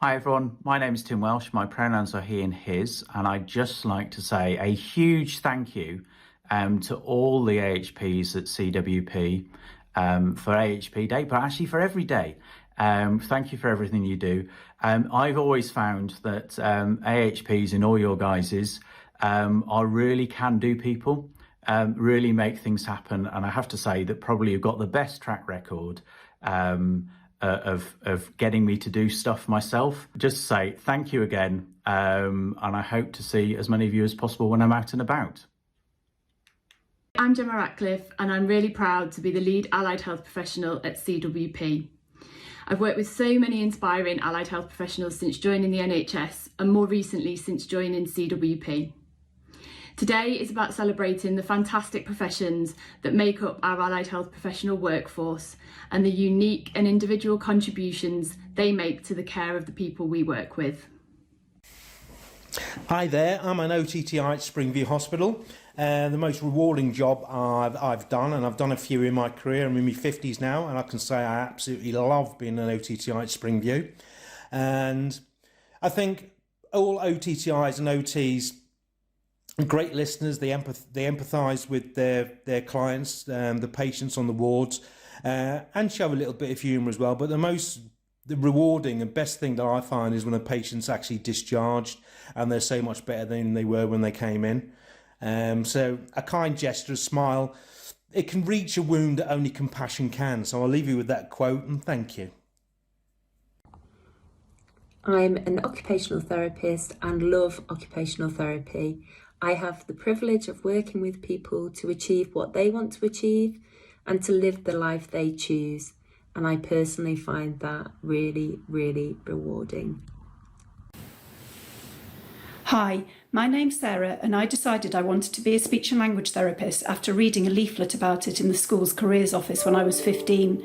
Hi everyone, my name is Tim Welsh, my pronouns are he and his, and I'd just like to say a huge thank you to all the AHPs at CWP for AHP Day, but actually for every day. Thank you for everything you do. I've always found that AHPs in all your guises are really can-do people, really make things happen, and I have to say that probably you've got the best track record of getting me to do stuff myself. Just to say thank you again, and I hope to see as many of you as possible when I'm out and about. I'm Gemma Ratcliffe and I'm really proud to be the lead allied health professional at CWP. I've worked with so many inspiring allied health professionals since joining the NHS and more recently since joining CWP. Today is about celebrating the fantastic professions that make up our allied health professional workforce and the unique and individual contributions they make to the care of the people we work with. Hi there, I'm an OTTI at Springview Hospital. The most rewarding job I've done, and I've done a few in my career. I'm in my 50s now, and I can say I absolutely love being an OTTI at Springview. And I think all OTTIs and OTs are great listeners. They empathise with their clients, the patients on the wards, and show a little bit of humour as well. But the rewarding and best thing that I find is when a patient's actually discharged and they're so much better than they were when they came in. So a kind gesture, a smile, it can reach a wound that only compassion can. So I'll leave you with that quote and thank you. I'm an occupational therapist and love occupational therapy. I have the privilege of working with people to achieve what they want to achieve and to live the life they choose. And I personally find that really, really rewarding. Hi, my name's Sarah and I decided I wanted to be a speech and language therapist after reading a leaflet about it in the school's careers office when I was 15.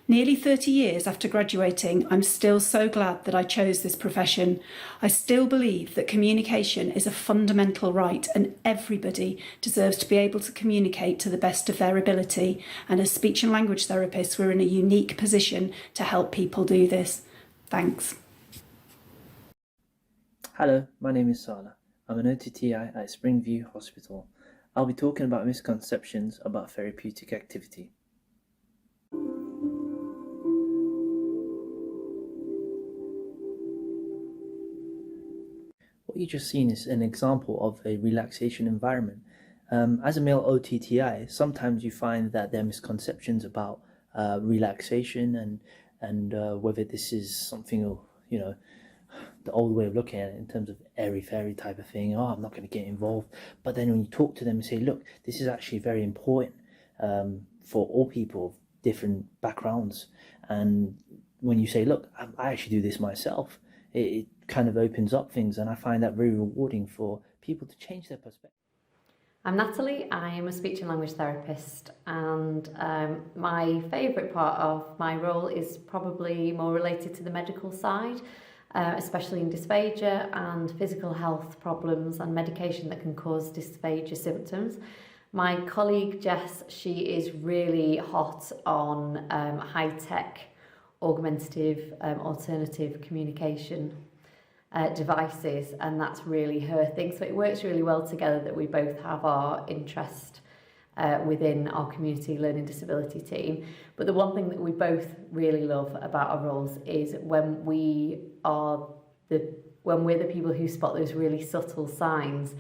Nearly 30 years after graduating, I'm still so glad that I chose this profession. I still believe that communication is a fundamental right and everybody deserves to be able to communicate to the best of their ability. And as speech and language therapists, we're in a unique position to help people do this. Thanks. Hello, my name is Sala. I'm an OTTI at Springview Hospital. I'll be talking about misconceptions about therapeutic activity. What you just seen is an example of a relaxation environment. As a male OTTI, sometimes you find that there are misconceptions about relaxation and whether this is something, the old way of looking at it in terms of airy-fairy type of thing. Oh, I'm not going to get involved. But then when you talk to them and say, look, this is actually very important for all people of different backgrounds. And when you say, look, I actually do this myself, it kind of opens up things, and I find that very rewarding for people to change their perspective. I'm Natalie, I am a speech and language therapist, and my favourite part of my role is probably more related to the medical side, especially in dysphagia and physical health problems and medication that can cause dysphagia symptoms. My colleague Jess, she is really hot on high-tech, augmentative, alternative communication devices, and that's really her thing. So it works really well together that we both have our interest within our community learning disability team. But the one thing that we both really love about our roles is when we're the people who spot those really subtle signs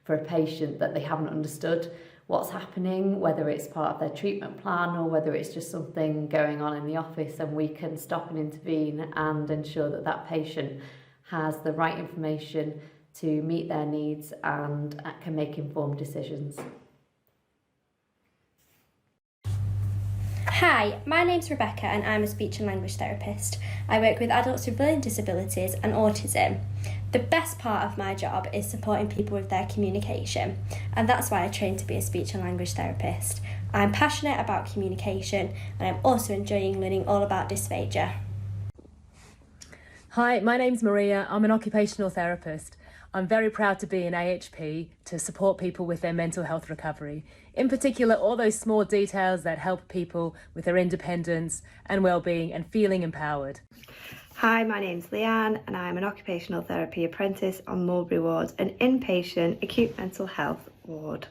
for a patient that they haven't understood what's happening, whether it's part of their treatment plan or whether it's just something going on in the office, and we can stop and intervene and ensure that that patient has the right information to meet their needs and can make informed decisions. Hi, my name's Rebecca and I'm a speech and language therapist. I work with adults with learning disabilities and autism. The best part of my job is supporting people with their communication, and that's why I trained to be a speech and language therapist. I'm passionate about communication and I'm also enjoying learning all about dysphagia. Hi, my name's Maria. I'm an occupational therapist. I'm very proud to be an AHP to support people with their mental health recovery. In particular, all those small details that help people with their independence and well-being and feeling empowered. Hi, my name's Leanne and I'm an occupational therapy apprentice on Mulberry Ward, an inpatient acute mental health ward.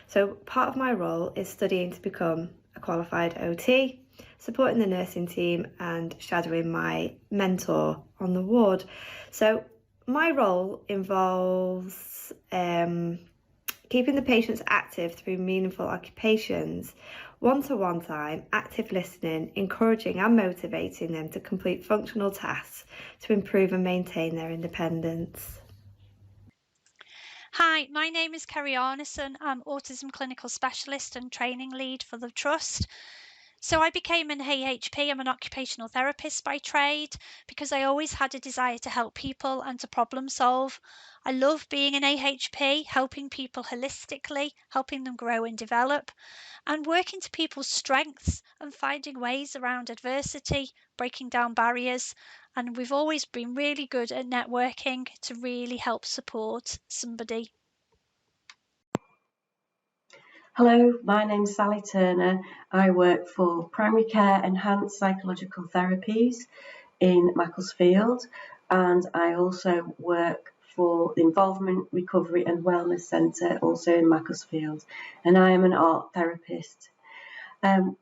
So part of my role is studying to become a qualified OT, supporting the nursing team and shadowing my mentor on the ward. So my role involves keeping the patients active through meaningful occupations, one-to-one time, active listening, encouraging and motivating them to complete functional tasks to improve and maintain their independence. Hi, my name is Kerry Arneson. I'm Autism Clinical Specialist and Training Lead for the Trust. So I became an AHP, I'm an occupational therapist by trade, because I always had a desire to help people and to problem solve. I love being an AHP, helping people holistically, helping them grow and develop, and working to people's strengths and finding ways around adversity, breaking down barriers. And we've always been really good at networking to really help support somebody. Hello, my name's Sally Turner. I work for Primary Care Enhanced Psychological Therapies in Macclesfield, and I also work for the Involvement, Recovery and Wellness Centre, also in Macclesfield, and I am an art therapist.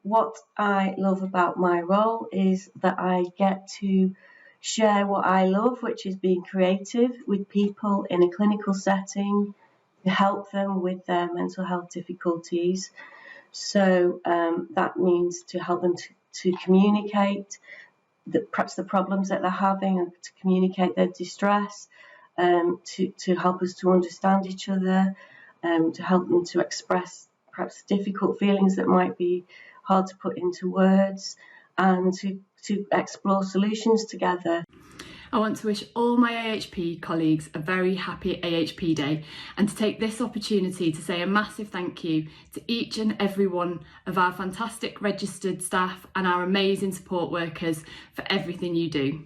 What I love about my role is that I get to share what I love, which is being creative with people in a clinical setting, to help them with their mental health difficulties. So that means to help them to communicate perhaps the problems that they're having, and to communicate their distress, to help us to understand each other, to help them to express perhaps difficult feelings that might be hard to put into words, and to explore solutions together. I want to wish all my AHP colleagues a very happy AHP Day, and to take this opportunity to say a massive thank you to each and every one of our fantastic registered staff and our amazing support workers for everything you do.